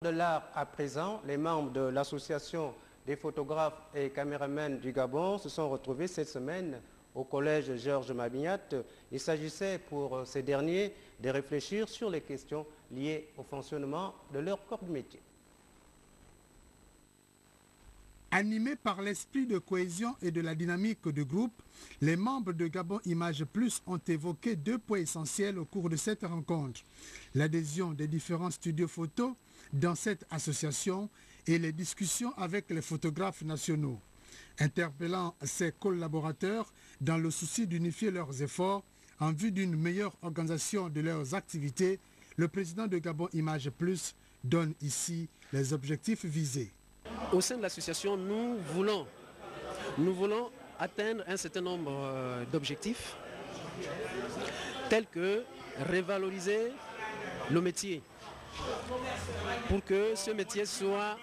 De l'art à présent, les membres de l'association des photographes et caméramans du Gabon se sont retrouvés cette semaine au collège Georges Mabignat. Il s'agissait pour ces derniers de réfléchir sur les questions liées au fonctionnement de leur corps de métier. Animés par l'esprit de cohésion et de la dynamique de groupe, les membres de Gabon Images Plus ont évoqué deux points essentiels au cours de cette rencontre. L'adhésion des différents studios photos dans cette association et les discussions avec les photographes nationaux. Interpellant ses collaborateurs dans le souci d'unifier leurs efforts en vue d'une meilleure organisation de leurs activités, le président de Gabon Images Plus donne ici les objectifs visés. Au sein de l'association, nous voulons atteindre un certain nombre d'objectifs tels que revaloriser le métier pour que ce métier soit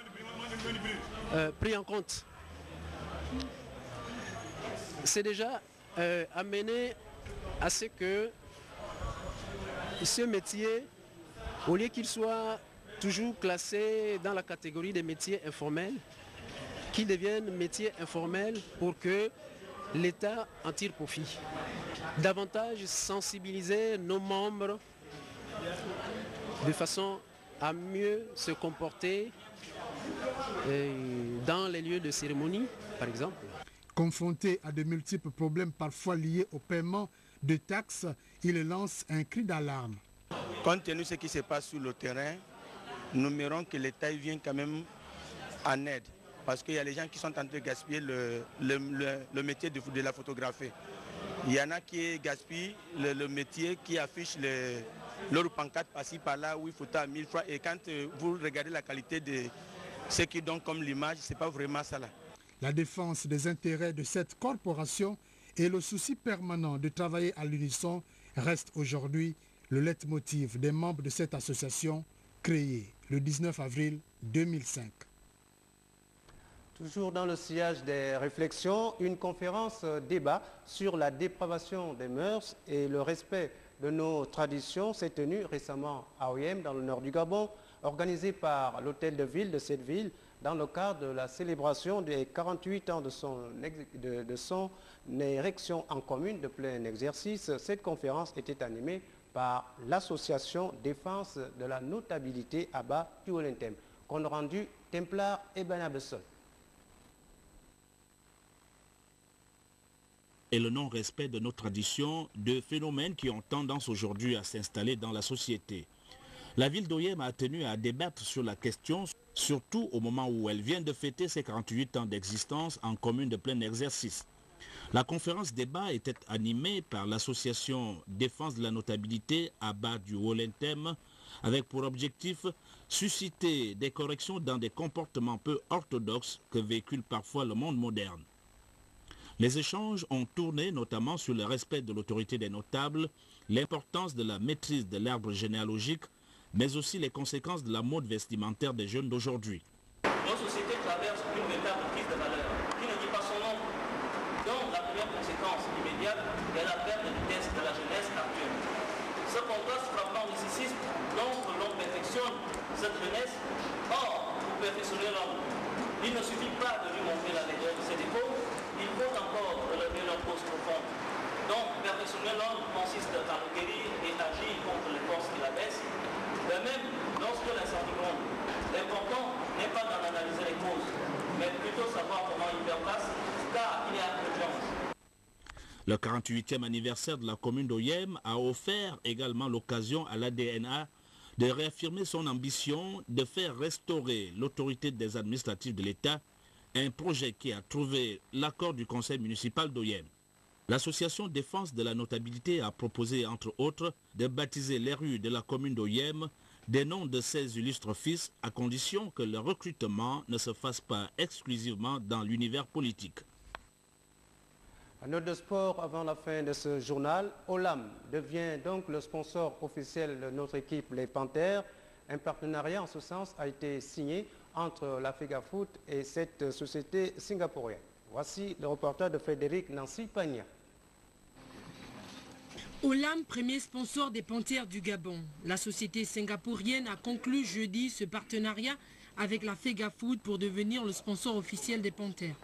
pris en compte. C'est déjà amené à ce que ce métier, au lieu qu'il soit toujours classé dans la catégorie des métiers informels, qui deviennent métiers informels pour que l'État en tire profit. Davantage sensibiliser nos membres de façon à mieux se comporter dans les lieux de cérémonie, par exemple. Confronté à de multiples problèmes parfois liés au paiement de taxes, il lance un cri d'alarme. Compte tenu de ce qui se passe sur le terrain, nous verrons que l'État vient quand même en aide. Parce qu'il y a les gens qui sont en train de gaspiller le métier de la photographie. Il y en a qui gaspillent le métier, qui affichent leur pancarte par-ci par-là où il faut à 1000 francs. Et quand vous regardez la qualité de ce qu'ils donnent comme l'image, ce n'est pas vraiment ça là. La défense des intérêts de cette corporation et le souci permanent de travailler à l'unisson reste aujourd'hui le leitmotiv des membres de cette association créée le 19 avril 2005. Toujours dans le sillage des réflexions, une conférence débat sur la dépravation des mœurs et le respect de nos traditions s'est tenue récemment à Oyem, dans le nord du Gabon, organisée par l'hôtel de ville de cette ville dans le cadre de la célébration des 48 ans de son érection en commune de plein exercice. Cette conférence était animée par l'association Défense de la notabilité Abba du Olentem, compte rendu Templar et Benabessol. Et le non-respect de nos traditions, de phénomènes qui ont tendance aujourd'hui à s'installer dans la société. La ville d'Oyem a tenu à débattre sur la question, surtout au moment où elle vient de fêter ses 48 ans d'existence en commune de plein exercice. La conférence débat était animée par l'association Défense de la notabilité Abba du Olentem, avec pour objectif susciter des corrections dans des comportements peu orthodoxes que véhicule parfois le monde moderne. Les échanges ont tourné notamment sur le respect de l'autorité des notables, l'importance de la maîtrise de l'arbre généalogique, mais aussi les conséquences de la mode vestimentaire des jeunes d'aujourd'hui. Nos sociétés traversent une véritable crise de valeur qui ne dit pas son nom, dont la première conséquence immédiate est la perte de vitesse de la jeunesse actuelle. Ce contraste frappant nécessite donc que l'on perfectionne cette jeunesse. Or, pour perfectionner l'homme, il ne suffit pas de lui montrer la laideur de ses défauts, il faut encore relever leur cause profonde. Donc, perfectionner l'homme consiste à le guérir et agir contre les forces qui l'abaissent. De même, lorsque l'incendie gronde, l'important n'est pas d'en analyser les causes, mais plutôt savoir comment y faire face, car il y a urgence. Le 48e anniversaire de la commune d'Oyem a offert également l'occasion à l'ADNA de réaffirmer son ambition de faire restaurer l'autorité des administratifs de l'État, un projet qui a trouvé l'accord du conseil municipal d'Oyem. L'association Défense de la notabilité a proposé, entre autres, de baptiser les rues de la commune d'Oyem des noms de ses illustres fils, à condition que le recrutement ne se fasse pas exclusivement dans l'univers politique. À note de sport, avant la fin de ce journal, Olam devient donc le sponsor officiel de notre équipe, les Panthères. Un partenariat en ce sens a été signé entre la FEGAFoot et cette société singapourienne. Voici le reportage de Frédéric Nancy Pagna. Olam, premier sponsor des Panthères du Gabon. La société singapourienne a conclu jeudi ce partenariat avec la FEGAFoot pour devenir le sponsor officiel des Panthères.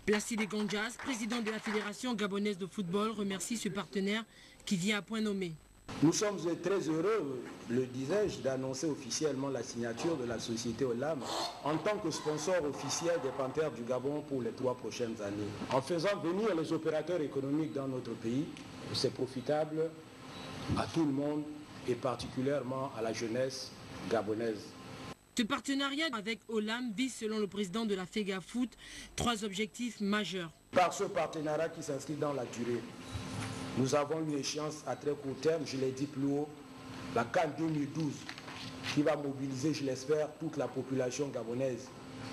Placide Gondjas, président de la Fédération gabonaise de football, remercie ce partenaire qui vient à point nommé. Nous sommes très heureux, le disais-je, d'annoncer officiellement la signature de la société Olam en tant que sponsor officiel des Panthères du Gabon pour les 3 prochaines années. En faisant venir les opérateurs économiques dans notre pays, c'est profitable à tout le monde et particulièrement à la jeunesse gabonaise. Ce partenariat avec Olam vise, selon le président de la FEGAFoot, 3 objectifs majeurs. Par ce partenariat qui s'inscrit dans la durée, nous avons une échéance à très court terme, je l'ai dit plus haut, la CAN 2012, qui va mobiliser, je l'espère, toute la population gabonaise.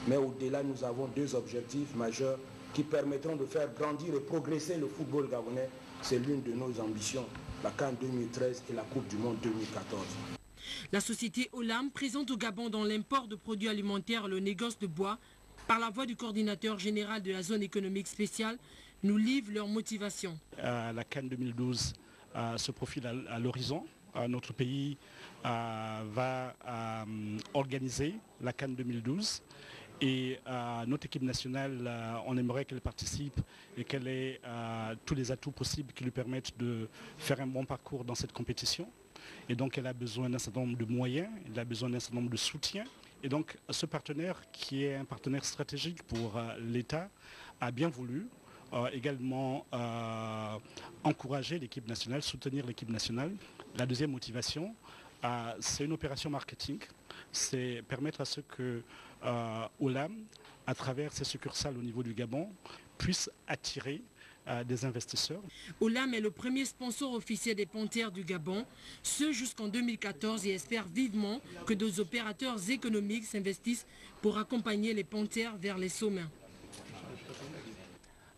Mais au-delà, nous avons 2 objectifs majeurs qui permettront de faire grandir et progresser le football gabonais. C'est l'une de nos ambitions, la CAN 2013 et la Coupe du Monde 2014. La société Olam présente au Gabon dans l'import de produits alimentaires le négoce de bois, par la voix du coordinateur général de la zone économique spéciale, nous livrent leur motivation. La CAN 2012 se profile à l'horizon. Notre pays va organiser la CAN 2012 et notre équipe nationale, on aimerait qu'elle participe et qu'elle ait tous les atouts possibles qui lui permettent de faire un bon parcours dans cette compétition. Et donc elle a besoin d'un certain nombre de moyens, elle a besoin d'un certain nombre de soutiens. Et donc ce partenaire, qui est un partenaire stratégique pour l'État, a bien voulu également encourager l'équipe nationale, soutenir l'équipe nationale. La deuxième motivation, c'est une opération marketing. C'est permettre à ce que Olam, à travers ses succursales au niveau du Gabon, puisse attirer des investisseurs. Olam est le premier sponsor officiel des Panthères du Gabon, ce jusqu'en 2014, et espère vivement que des opérateurs économiques s'investissent pour accompagner les Panthères vers les sommets.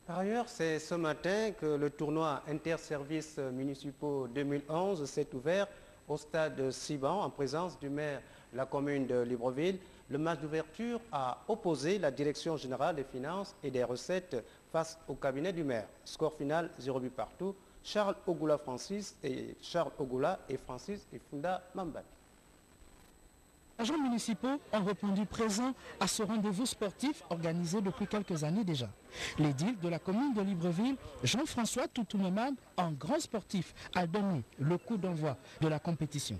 Par ailleurs, c'est ce matin que le tournoi interservices municipaux 2011 s'est ouvert au stade Siban en présence du maire de la commune de Libreville. Le match d'ouverture a opposé la direction générale des finances et des recettes face au cabinet du maire. Score final 0 but partout. Charles Ogoula et Francis Ifunda Mambani. Les agents municipaux ont répondu présents à ce rendez-vous sportif organisé depuis quelques années déjà. L'édile de la commune de Libreville, Jean-François Toutoumeman, un grand sportif, a donné le coup d'envoi de la compétition.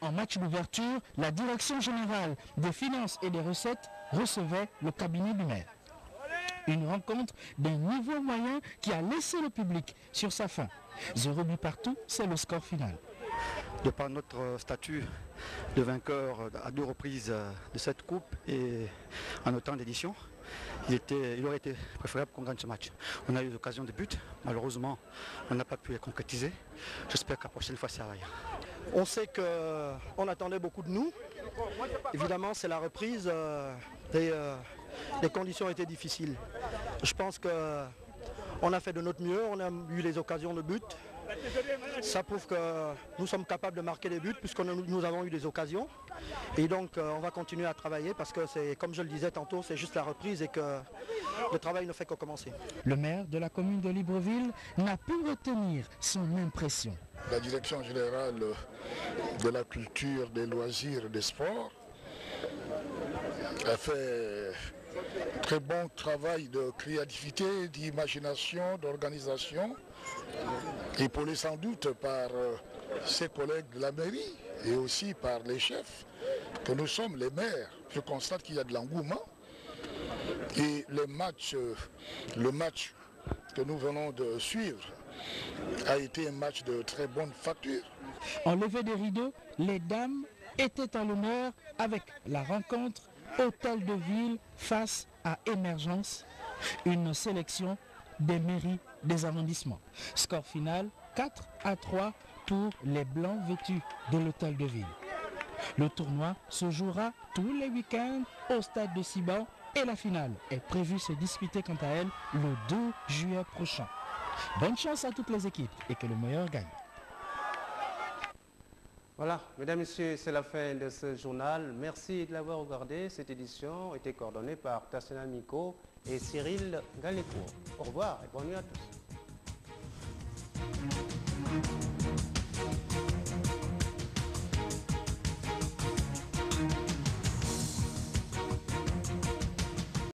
En match d'ouverture, la direction générale des finances et des recettes recevait le cabinet du maire. Une rencontre d'un niveau moyen qui a laissé le public sur sa faim. 0 but partout, c'est le score final. De par notre statut de vainqueur à 2 reprises de cette coupe et en autant d'éditions, il aurait été préférable qu'on gagne ce match. On a eu l'occasion de but, malheureusement on n'a pas pu les concrétiser. J'espère qu'à la prochaine fois ça aille. On sait qu'on attendait beaucoup de nous. Évidemment c'est la reprise et les conditions étaient difficiles. Je pense qu'on a fait de notre mieux, on a eu les occasions de but. Ça prouve que nous sommes capables de marquer des buts puisque nous avons eu des occasions. Et donc on va continuer à travailler parce que c'est, comme je le disais tantôt, c'est juste la reprise et que le travail ne fait que commencer. Le maire de la commune de Libreville n'a pu retenir son impression. La direction générale de la culture, des loisirs et des sports a fait très bon travail de créativité, d'imagination, d'organisation, épaulé sans doute par ses collègues de la mairie et aussi par les chefs, que nous sommes les maires. Je constate qu'il y a de l'engouement et le match que nous venons de suivre a été un match de très bonne facture. En levée des rideaux, les dames étaient à l'honneur avec la rencontre Hôtel de Ville face à Émergence, une sélection des mairies des arrondissements. Score final 4-3 pour les Blancs vêtus de l'Hôtel de Ville. Le tournoi se jouera tous les week-ends au stade de Siban et la finale est prévue se disputer quant à elle le 2 juillet prochain. Bonne chance à toutes les équipes et que le meilleur gagne. Voilà, mesdames, messieurs, c'est la fin de ce journal. Merci de l'avoir regardé. Cette édition a été coordonnée par Tassina Miko et Cyril Galécourt. Au revoir et bonne nuit à tous.